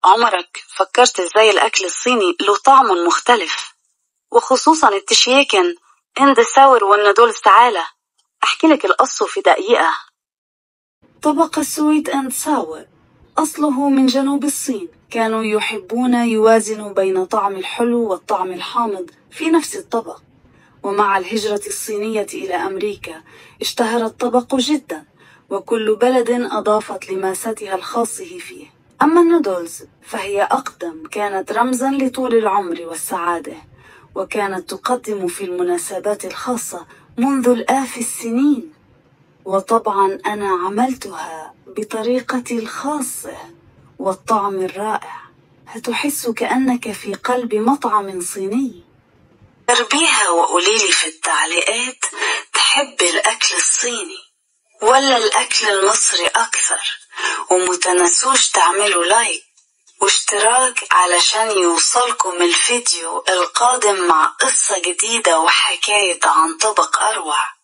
عمرك فكرت ازاي الأكل الصيني له طعم مختلف، وخصوصا التشيكن اند ساور والنودلز؟ تعالى احكي لك القصة في دقيقة. طبق السويت اند ساور أصله من جنوب الصين. كانوا يحبون يوازنوا بين طعم الحلو والطعم الحامض في نفس الطبق، ومع الهجرة الصينية إلى أمريكا اشتهر الطبق جدا، وكل بلد أضافت لماستها الخاص فيه. أما النودلز فهي أقدم، كانت رمزا لطول العمر والسعادة، وكانت تقدم في المناسبات الخاصة منذ الآف السنين. وطبعا أنا عملتها بطريقتي الخاصة والطعم الرائع، هتحس كأنك في قلب مطعم صيني. جربيها وقوليلي في التعليقات تحب الأكل الصيني ولا الأكل المصري أكثر، ومتنسوش تعملوا لايك واشتراك علشان يوصلكم الفيديو القادم مع قصة جديدة وحكاية عن طبق أروع.